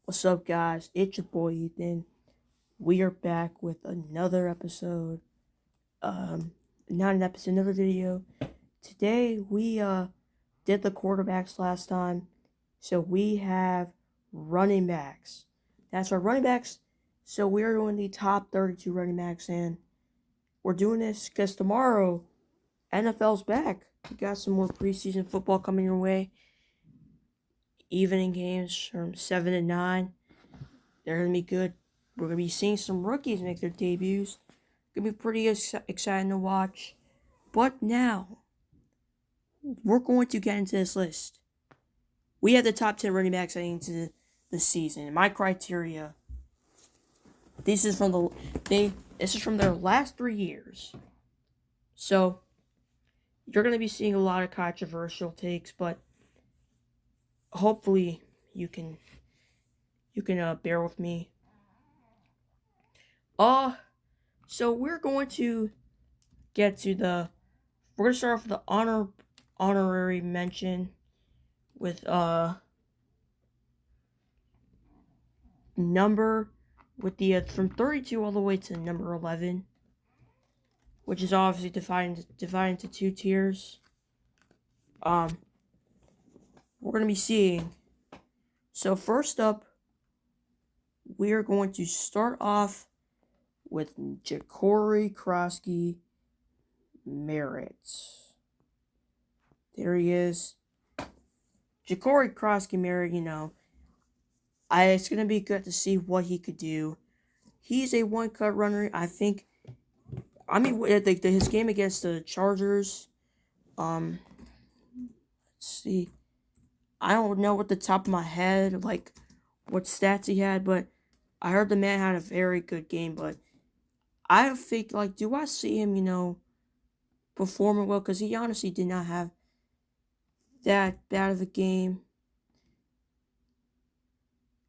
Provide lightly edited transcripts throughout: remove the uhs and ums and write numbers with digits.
What's up, guys? It's your boy Ethan. We are back with another episode. Um, Not an episode, another video. Today we did the quarterbacks last time, so we have running backs. That's our running backs. So we are doing the top 32 running backs, and we're doing this because tomorrow NFL's back. We got some more preseason football coming your way. Evening games from 7 to 9. They're gonna be good. We're gonna be seeing some rookies make their debuts. Gonna be pretty exciting to watch. But now we're going to get into this list. We have the top 10 running backs heading into the season. My criteria. This is from This is from their last 3 years. So you're gonna be seeing a lot of controversial takes, but hopefully you can bear with me. So we're going to get to the we're gonna start off with the honorary mention with number with the from 32 all the way to number 11, which is obviously divided into two tiers. Um, we're gonna be seeing. So first up, we are going to start off with Jacory Krosky Merritt. There he is. Jacory Krosky Merritt, it's going to be good to see what he could do. He's a one-cut runner. His game against the Chargers, let's see. I don't know at the top of my head, like, what stats he had, but I heard the man had a very good game, but I think, like, do I see him, performing well? Because he honestly did not have that bad of a game.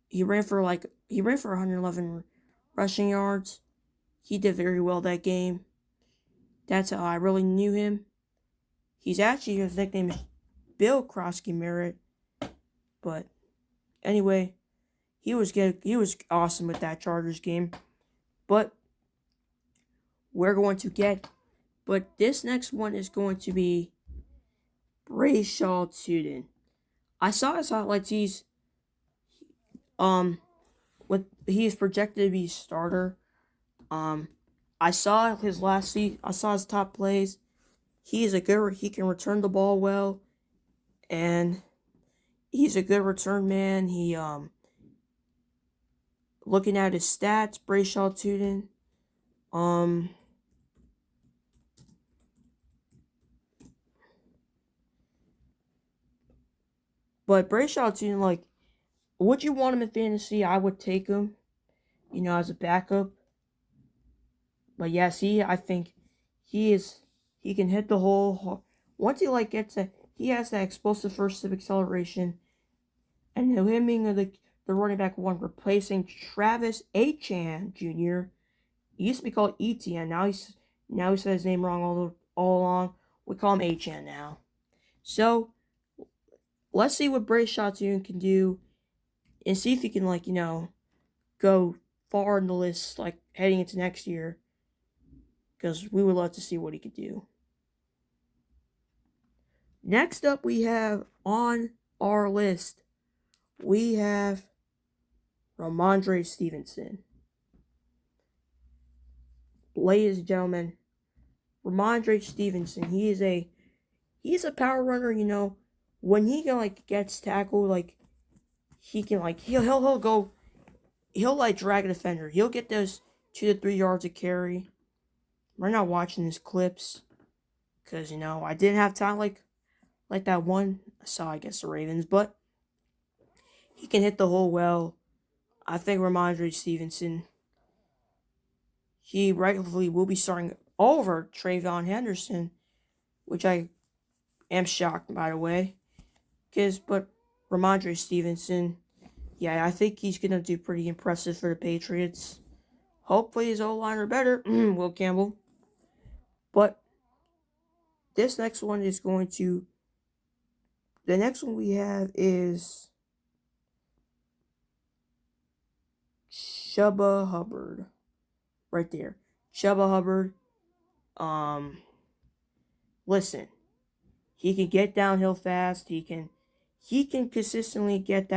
He ran for 111 rushing yards. He did very well that game. That's how I really knew him. His nickname is Bill Krosky Merritt. But anyway, he was good. He was awesome with that Chargers game. But this next one is going to be Brayshaw Tuden. I saw his highlights. Um he is projected to be starter. Um I saw his I saw his top plays. He can return the ball well, and he's a good return man. Looking at his stats, Brayshaw Tuden, but Brayshaw Tuden, like, would you want him in fantasy? I would take him, as a backup. But yes, I think he can hit the hole. Once he has that explosive first step acceleration, and him being the running back one, replacing Travis Etienne Jr. He used to be called Etienne. Now he said his name wrong all along. We call him Etienne now. So let's see what Brayshaw Tune can do, and see if he can go far in the list heading into next year. Because we would love to see what he could do. Next up, we have on our list, we have Ramondre Stevenson. Ladies and gentlemen, Ramondre Stevenson, he's a power runner, when he gets tackled, he can he'll drag a defender. He'll get those 2 to 3 yards of carry. We're not watching his clips because I didn't have time like that one I saw against the Ravens, but he can hit the hole well. I think Ramondre Stevenson, he rightfully will be starting over Trayvon Henderson, which I am shocked, by the way. But Ramondre Stevenson, yeah, I think he's going to do pretty impressive for the Patriots. Hopefully his O-line are better, Will Campbell. But this next one is the next one we have is Chuba Hubbard. Right there. Chuba Hubbard. Listen. He can get downhill fast. He can consistently get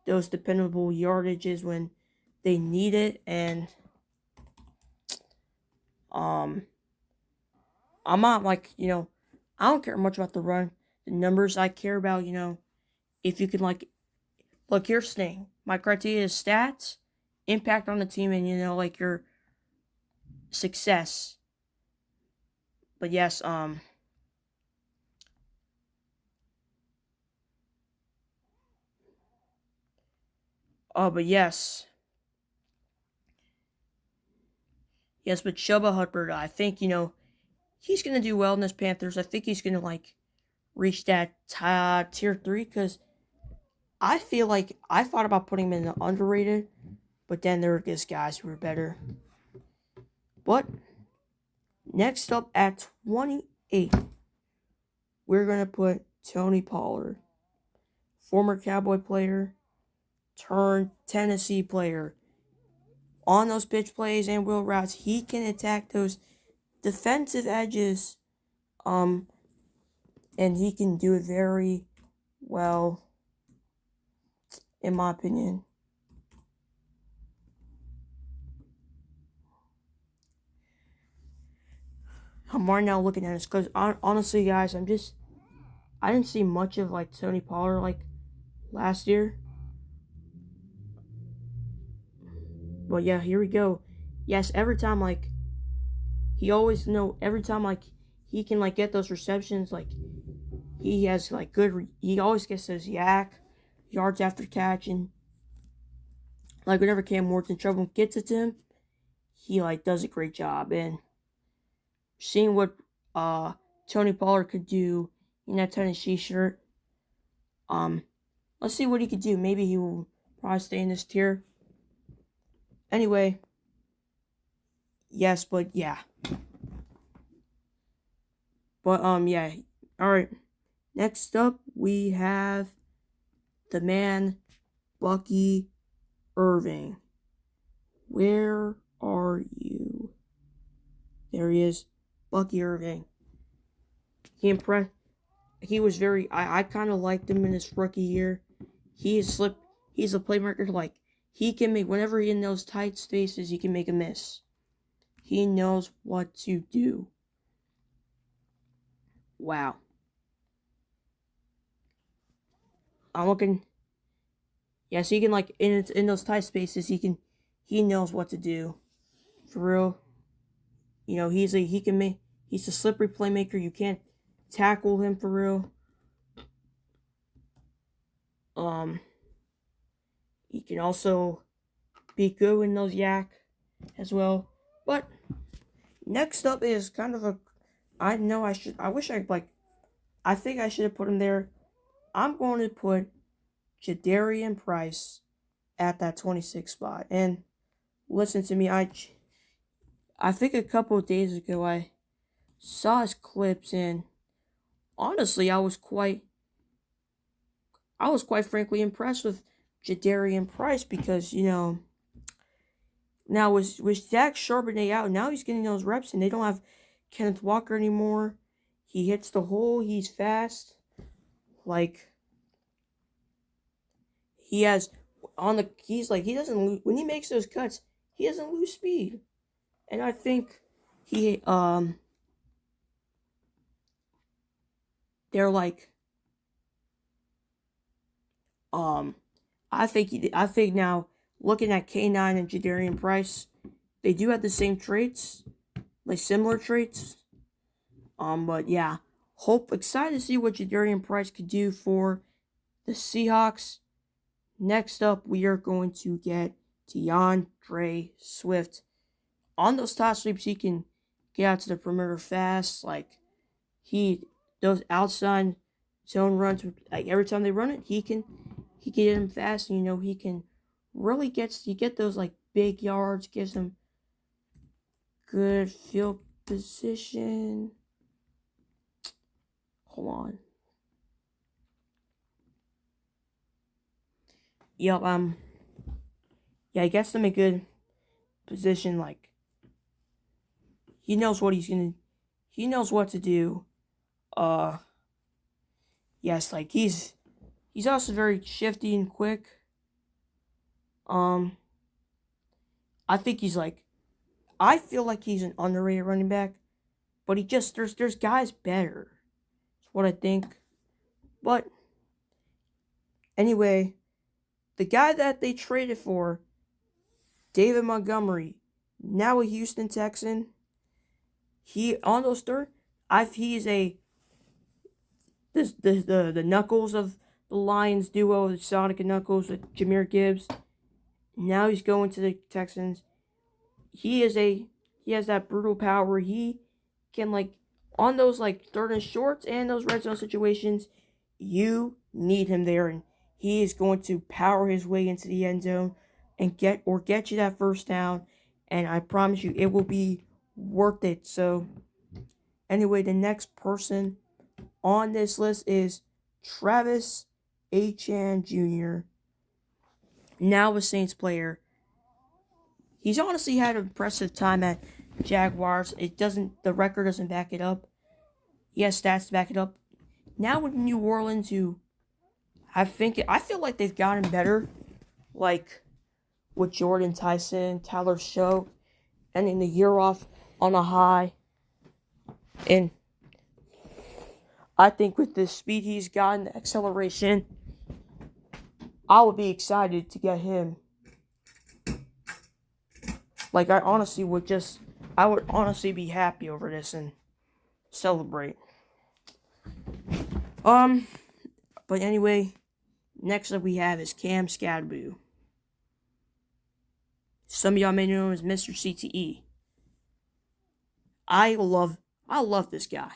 those dependable yardages when they need it. And I'm not like, I don't care much about the run. The numbers I care about, if you can look, here's the thing. My criteria is stats, impact on the team, and your success. But yes, but yes. Yes, but Chuba Hubbard, I think, he's going to do well in this Panthers. I think he's going to, reach that tier 3, because I feel like I thought about putting him in the underrated, but then there are just guys who are better. But next up at 28, we're going to put Tony Pollard, former Cowboy player turned Tennessee player. On those pitch plays and wheel routes, he can attack those defensive edges, and he can do it very well, in my opinion. I'm right now looking at this because honestly, guys, I didn't see much of Tony Pollard last year. But yeah, here we go. Yes, every time he always every time he can get those receptions, he has good. He always gets those yak yards after catch, and whenever Cam Ward's in trouble gets it to him, he does a great job. And seeing what Tony Pollard could do in that Tennessee shirt, let's see what he could do. Maybe he will probably stay in this tier. Anyway, yes, but yeah. But yeah. All right. Next up, we have the man, Bucky Irving. Where are you? There he is, Bucky Irving. He was very. I kind of liked him in his rookie year. He's a playmaker. He can make, whenever he's in those tight spaces, he can make a miss. He knows what to do. Wow. I'm looking. Yes, he can in those tight spaces. He knows what to do. For real. He's a slippery playmaker. You can't tackle him for real. He can also be good in those yak as well. But next up is kind of I think I should have put him there. I'm going to put Jadarian Price at that 26 spot. And listen to me, I think a couple of days ago I saw his clips, and honestly I was quite frankly impressed with Jadarian Price, because now with Zach Charbonnet out, now he's getting those reps, and they don't have Kenneth Walker anymore. He hits the hole, he's fast. He doesn't lose, when he makes those cuts, he doesn't lose speed. And I think they're I think now, looking at K9 and Jadarian Price, they do have the same traits, similar traits. But yeah, excited to see what Jadarian Price could do for the Seahawks. Next up, we are going to get DeAndre Swift. On those top sweeps, he can get out to the perimeter fast. Those outside zone runs, every time they run it, he can get him fast, and he can really get those big yards, gives him good field position. Hold on. Yep, yeah, he gets them a good position. Like, he knows what he knows what to do. Yes, like he's also very shifty and quick. I think I feel like he's an underrated running back, but there's guys better. That's what I think. But anyway, the guy that they traded for, David Montgomery, now a Houston Texan. He on those third, he's the Knuckles of the Lions duo, the Sonic and Knuckles with Jahmyr Gibbs. Now he's going to the Texans. He has that brutal power. He can on those third and shorts and those red zone situations, you need him there, and he is going to power his way into the end zone and get you that first down. And I promise you, it will be worth it. So anyway, the next person on this list is Travis Etienne Jr., now a Saints player. He's honestly had an impressive time at Jaguars. The record doesn't back it up. He has stats to back it up. Now with New Orleans, I feel like they've gotten better, like with Jordan Tyson, Tyler Show, ending the year off on a high. And I think with the speed he's gotten, the acceleration, I would be excited to get him. Like, I would honestly be happy over this and celebrate. But anyway, next up we have is Cam Skattebo. Some of y'all may know him as Mr. CTE. I love this guy.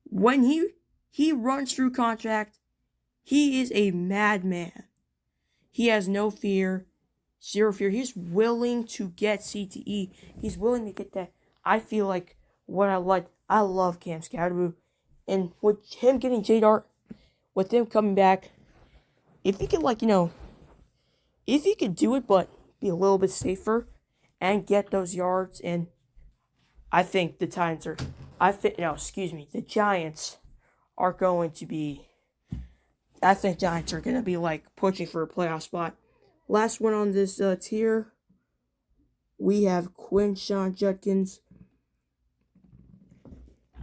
When he runs through contact, he is a madman. He has no fear, zero fear. He's willing to get CTE. He's willing to get that. I feel like I love Cam Skattebo. And with him getting J-Dart, with him coming back, if he could if he could do it but be a little bit safer and get those yards, and I think the Giants are going to be, I think Giants are going to be pushing for a playoff spot. Last one on this tier, we have Quinshon Judkins.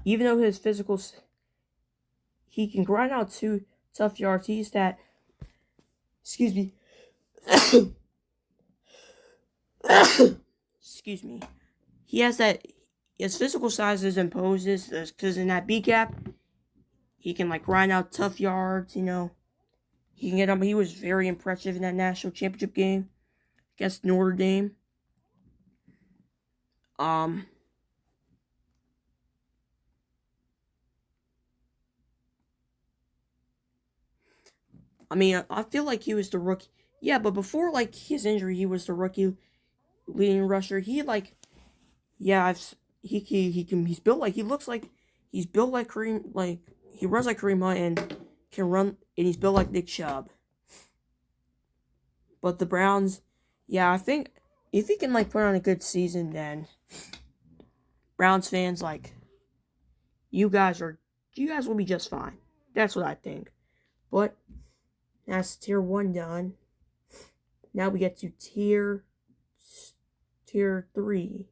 Even though his physicals, he can grind out 2 tough yards. He's that, excuse me, excuse me. He has that, his physical size is imposes, because in that B gap, he can grind out tough yards, He can get him. He was very impressive in that national championship game against Notre Dame. I feel like he was the rookie. Yeah, but before his injury, he was the rookie leading rusher. He's built he's built like Kareem, he runs like Kareem Hunt and can run, and he's built like Nick Chubb. But the Browns, I think if he can put on a good season, then Browns fans, you guys will be just fine. That's what I think. But that's tier 1 done. Now we get to tier 3.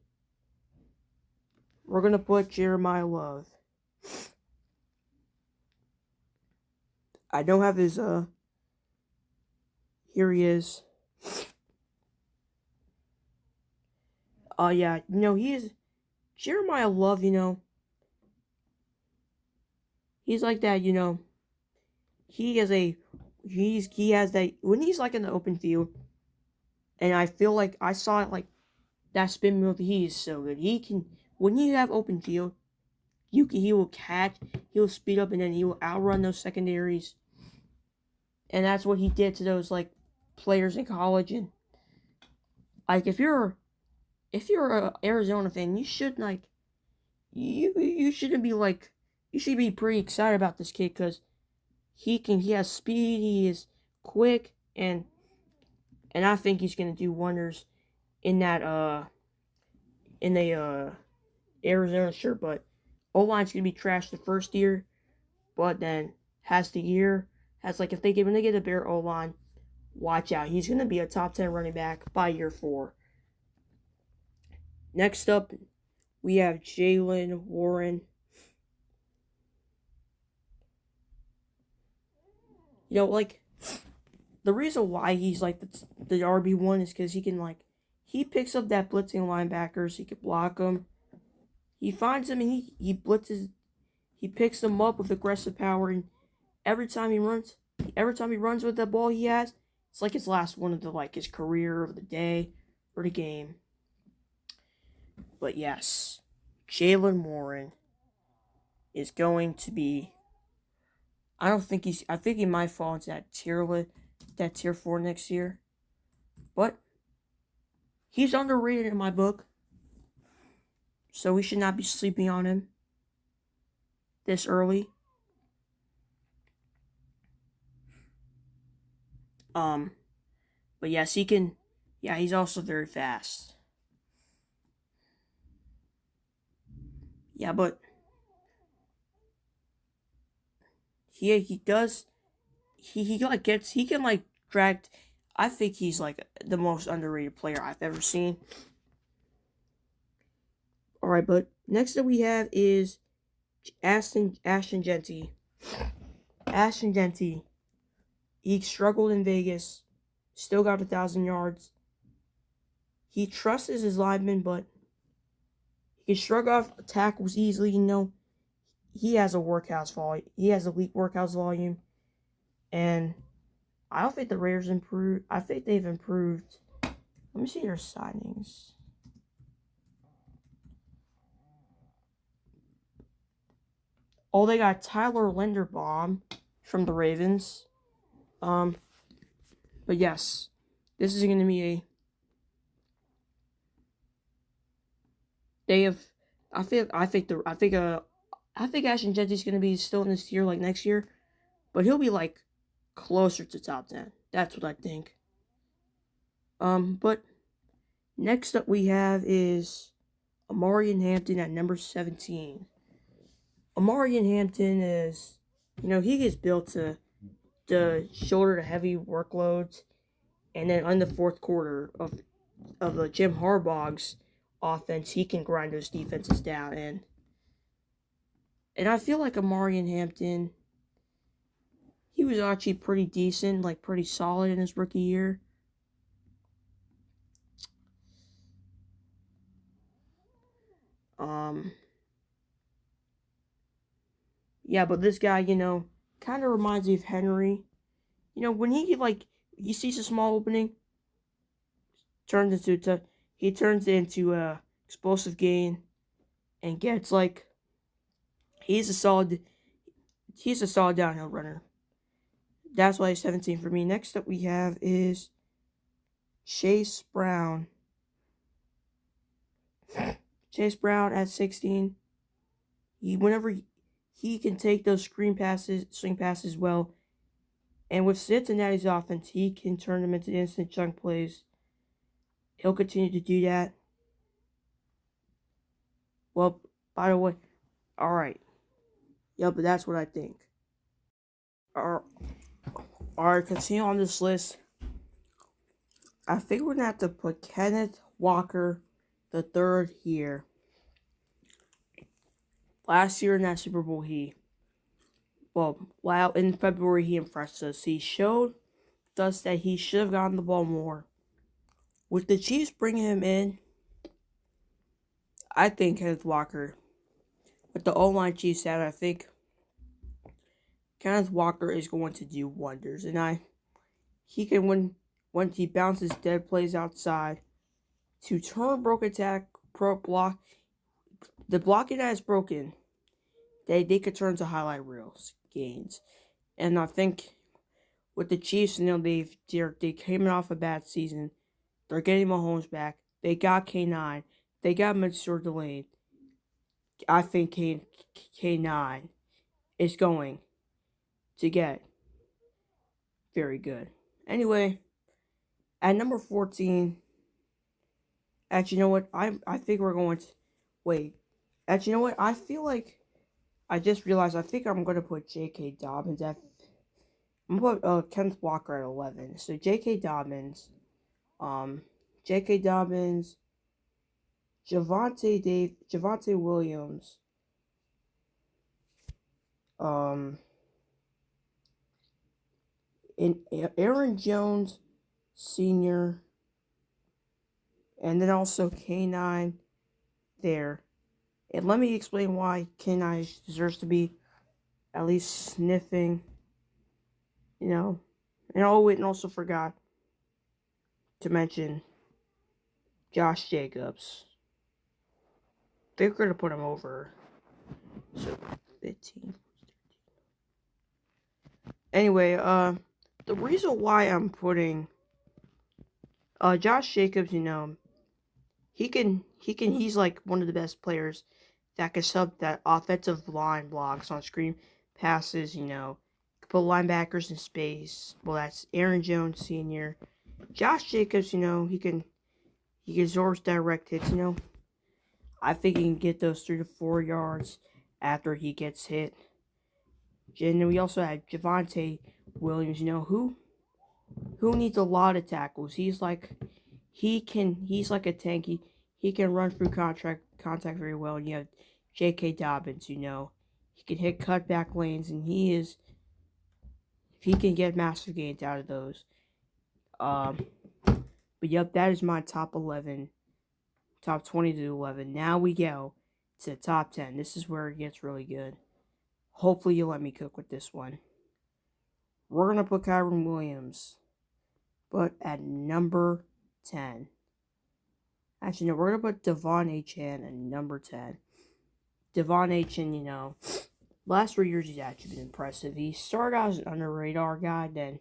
We're gonna put Jeremiah Love. I don't have his here he is. He is Jeremiah Love, he's like that, he has that when he's in the open field, and I feel like I saw it that spin move. He is so good. He can, when you have open field, he will catch, he'll speed up, and then he will outrun those secondaries. And that's what he did to those players in college. And if you're a Arizona fan, you should you shouldn't be you should be pretty excited about this kid, because he has speed, he is quick, and I think he's gonna do wonders in that in a Arizona shirt, but O-line's gonna be trash the first year, but then has like if they get when they get a better O-line, watch out. He's gonna be a top 10 running back by year 4. Next up, we have Jaylen Warren. You know, like the reason why he's like the RB1 is because he picks up that blitzing linebackers. He can block them. He finds them and he blitzes. He picks them up with aggressive power, and every time he runs with the ball he has, it's like his last one of his career of the day or the game. But yes, Jaylen Warren is going to be. I think he might fall into that tier 4 next year. But he's underrated in my book, so we should not be sleeping on him this early. But yes, he can. Yeah, he's also very fast. Yeah, but he does. He can drag. I think he's like the most underrated player I've ever seen. All right, but next that we have is Ashton Jeanty. Ashton Jeanty. He struggled in Vegas, still got 1,000 yards. He trusts his linemen, but he can shrug off tackles easily. He has a workhouse volume. He has elite workhouse volume, and I don't think the Raiders improved. I think they've improved. Let me see their signings. Oh, they got Tyler Linderbaum from the Ravens. But yes, this is going to be a. They have. I think Ashton Jeanty's going to be still in this tier like next year, but he'll be like closer to top 10. That's what I think. But next up we have is Omarion Hampton at number 17. Omarion Hampton is, he gets built to shoulder the heavy workloads, and then on the fourth quarter of the Jim Harbaugh's offense, he can grind those defenses down, and I feel like Omarion Hampton, he was actually pretty decent, like pretty solid in his rookie year. Yeah, but this guy, kind of reminds me of Henry. When he sees a small opening, he turns it into a explosive gain, and gets he's a solid downhill runner. That's why he's 17 for me. Next up we have is Chase Brown. Chase Brown at 16. Whenever he can take those swing passes well. And with Cincinnati's offense, he can turn them into instant chunk plays. He'll continue to do that. Well, by the way, alright. Yeah, but that's what I think. Alright, continue on this list. I think we're going to have to put Kenneth Walker the third here. Last year in that Super Bowl, in February, he impressed us. He showed us that he should have gotten the ball more. With the Chiefs bringing him in, I think Kenneth Walker, with the O-line Chiefs out, I think Kenneth Walker is going to do wonders. And he can win when he bounces dead plays outside to turn broken block. The blocking that is broken, they could turn to highlight reels gains. And I think with the Chiefs, they came off a bad season. They're getting Mahomes back. They got K9. They got Mansour Delane. I think K9 is going to get very good. Anyway, at number 14, Actually, you know what? I think we're going to wait. Actually, you know what? I feel like I just realized. I think I'm going to put J.K. Dobbins at. I'm going to put Kenneth Walker at 11. So J.K. Dobbins, um, J.K. Dobbins, Javonte Williams, um, and Aaron Jones Senior, and then also K9 there. And let me explain why K9 deserves to be at least sniffing, you know. And also forgot to mention Josh Jacobs. They're going to put him over. So, 15. Anyway, the reason why I'm putting Josh Jacobs, he's like one of the best players that can sub that offensive line blocks on screen passes, put linebackers in space. Well, that's Aaron Jones Sr. Josh Jacobs, he absorbs direct hits, I think he can get those 3 to 4 yards after he gets hit. And then we also have Javonte Williams, who needs a lot of tackles. He's like a tank. He can run through contact very well. And you have J.K. Dobbins, he can hit cutback lanes, and he can get massive gains out of those. But yep, that is my top 11, top 20 to 11. Now we go to the top 10. This is where it gets really good. Hopefully you'll let me cook with this one. We're gonna put Kyren Williams, but at number 10. Actually, no, we're going to put Devon Achane at number 10. Devon Achane, last 3 years he's actually been impressive. He started out as an under-radar guy, then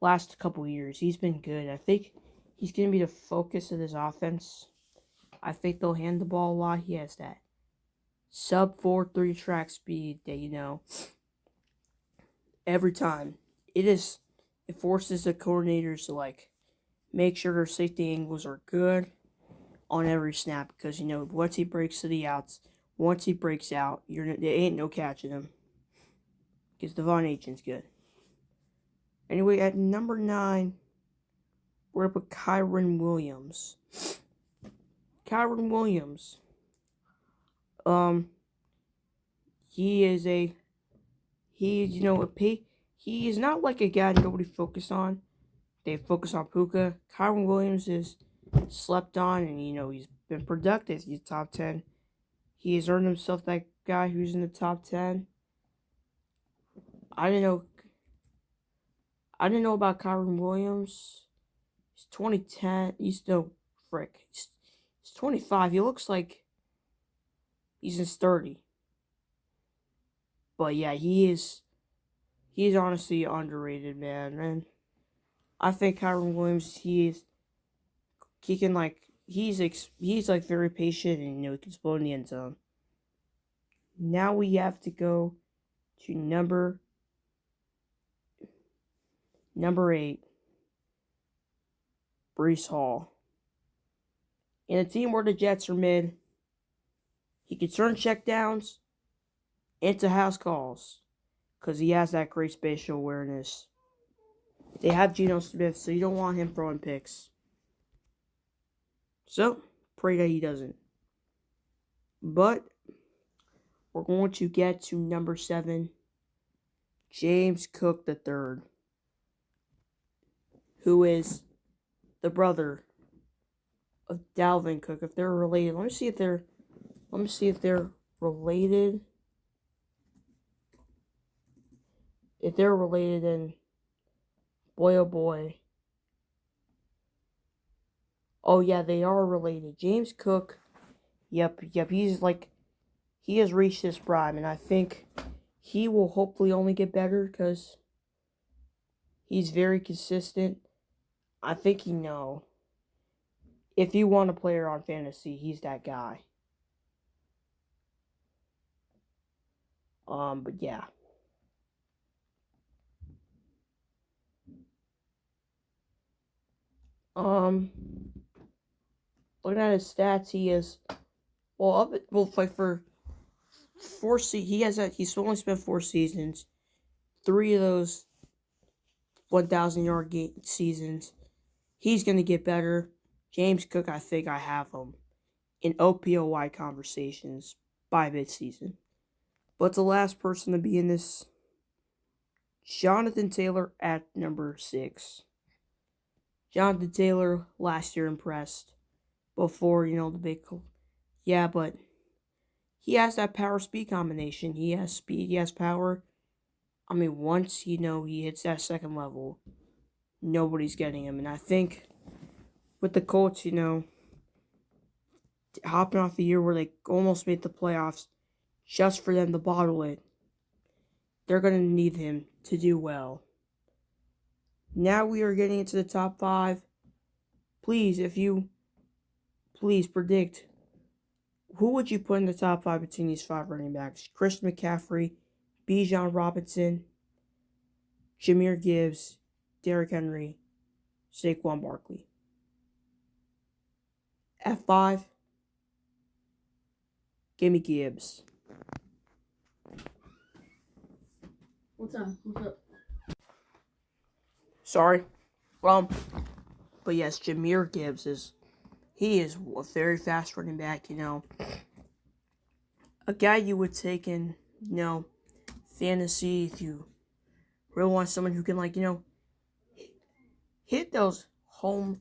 last couple years he's been good. I think he's going to be the focus of this offense. I think they'll hand the ball a lot. He has that sub 4.3 track speed that, every time. It forces the coordinators to, make sure their safety angles are good on every snap, because once he breaks to the outs, once he breaks out, there ain't no catching him, because Devon Achane's good. Anyway, at number 9, we're gonna put Kyren Williams. Kyren Williams, he is he is not like a guy nobody focused on. They focus on Puka. Kyren Williams is slept on, and he's been productive. He's top 10. He has earned himself that guy who's in the top 10. I didn't know about Kyren Williams. He's 2010. He's 25. He looks like he's in his 30. But yeah, he's honestly underrated, man. And I think Kyren Williams, he's very patient, and he can explode in the end zone. Now we have to go to number 8, Breece Hall. In a team where the Jets are mid, he can turn checkdowns into house calls because he has that great spatial awareness. They have Geno Smith, so you don't want him throwing picks. So, pray that he doesn't. But we're going to get to number 7, James Cook III, who is the brother of Dalvin Cook. If they're related, let me see if they're related. If they're related, then boy oh boy. Oh yeah, they are related. James Cook, yep, he has reached his prime, and I think he will hopefully only get better because he's very consistent. I think if you want a player on fantasy, he's that guy. But yeah. looking at his stats, he is like for he's only spent 4 seasons. 3 of those 1,000-yard seasons. He's gonna get better. James Cook, I think I have him in OPOY conversations by midseason. But the last person to be in this, Jonathan Taylor at number 6. Jonathan Taylor last year impressed before, the big... Yeah, but he has that power-speed combination. He has speed, he has power. I mean, once, he hits that second level, nobody's getting him. And I think with the Colts, hopping off the year where they almost made the playoffs just for them to bottle it, they're going to need him to do well. Now we are getting into the top 5. Please predict, who would you put in the top 5 between these 5 running backs? Christian McCaffrey, Bijan Robinson, Jahmyr Gibbs, Derrick Henry, Saquon Barkley. At 5, give me Gibbs. What's up? Sorry. But yes, Jahmyr Gibbs is a very fast running back, A guy you would take in, fantasy if you really want someone who can, hit those home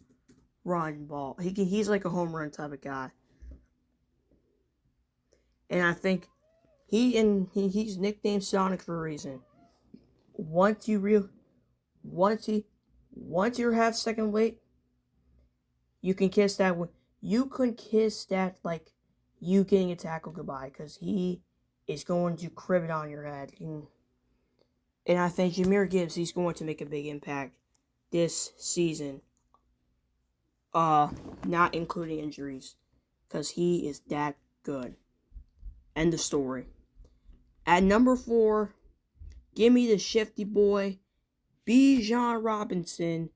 run ball. He's like a home run type of guy. And I think he's nicknamed Sonic for a reason. Once you have second weight, you can kiss that one. You can kiss that like you getting a tackle goodbye, because he is going to crib it on your head. And I think Jahmyr Gibbs, he's going to make a big impact this season. Not including injuries, because he is that good. End of story. At number 4, give me the shifty boy, Bijan Robinson.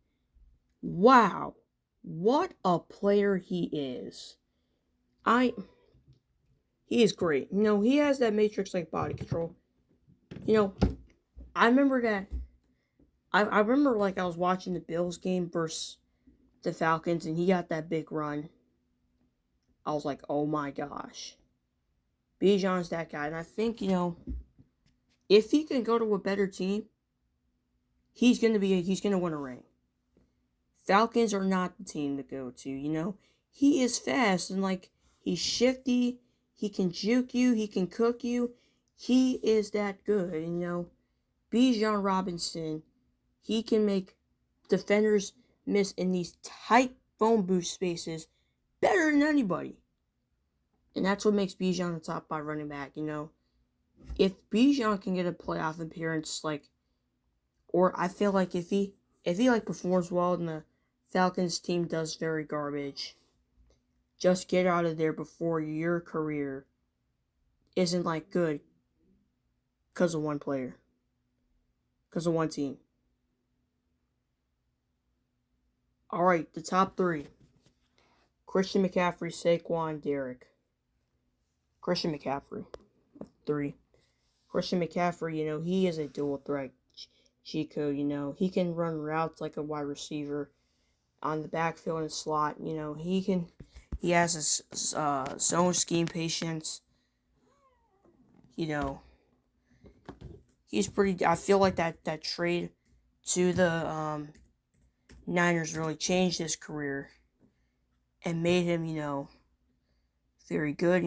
Wow, what a player he is. He is great. He has that Matrix-like body control. I remember that. I remember I was watching the Bills game versus the Falcons, and he got that big run. I was like, oh my gosh. Bijan's that guy. And I think, if he can go to a better team, he's gonna win a ring. Falcons are not the team to go to, He is fast and he's shifty, he can juke you, he can cook you. He is that good, Bijan Robinson, he can make defenders miss in these tight phone booth spaces better than anybody. And that's what makes Bijan the top 5 running back, If Bijan can get a playoff appearance, or I feel like if he performs well and the Falcons team does very garbage, just get out of there before your career isn't good because of one player, because of one team. Alright, the top 3. Christian McCaffrey, Saquon, Derrick. Christian McCaffrey, 3. Christian McCaffrey, he is a dual threat cheat code, He can run routes like a wide receiver on the backfield and slot, he has his own scheme patience. He's pretty... I feel like that trade to the Niners really changed his career and made him, very good,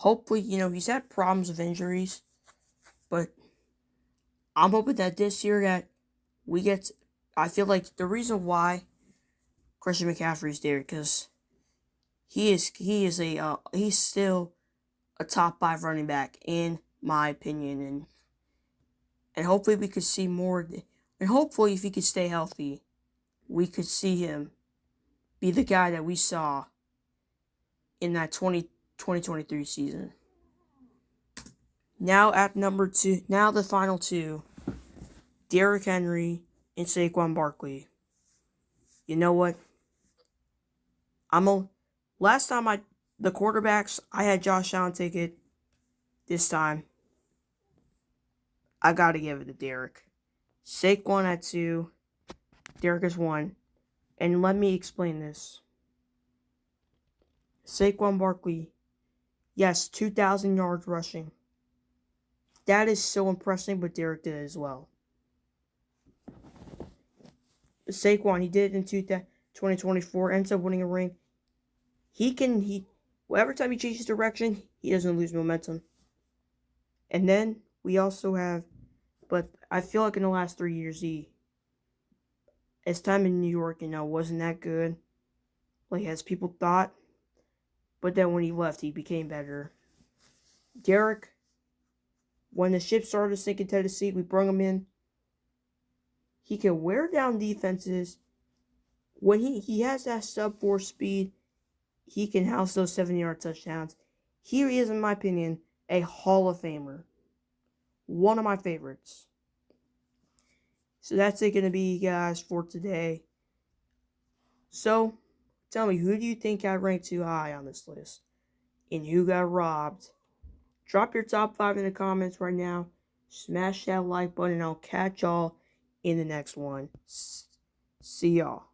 Hopefully, he's had problems with injuries, but I'm hoping that this year that we get... I feel like the reason why Christian McCaffrey's there, because he's still a top 5 running back in my opinion, and hopefully we could see more, and hopefully if he could stay healthy, we could see him be the guy that we saw in that 2023 season. Now at number 2, now the final 2, Derrick Henry and Saquon Barkley. You know what? Last time the quarterbacks, I had Josh Allen take it. This time, I gotta give it to Derek. Saquon at 2, Derek is 1. And let me explain this. Saquon Barkley, yes, 2,000 yards rushing. That is so impressive, but Derek did it as well. Saquon, he did it in 2024, ends up winning a ring. Every time he changes direction, he doesn't lose momentum. And then we also have, but I feel like in the last 3 years, his time in New York, wasn't that good, like as people thought. But then when he left, he became better. Derek, when the ship started to sink in Tennessee, we brought him in. He can wear down defenses. When he has that sub-4 speed, he can house those 70-yard touchdowns. He is, in my opinion, a Hall of Famer. One of my favorites. So that's it going to be, guys, for today. So, tell me, who do you think got ranked too high on this list? And who got robbed? Drop your top 5 in the comments right now. Smash that like button and I'll catch y'all in the next one. See y'all.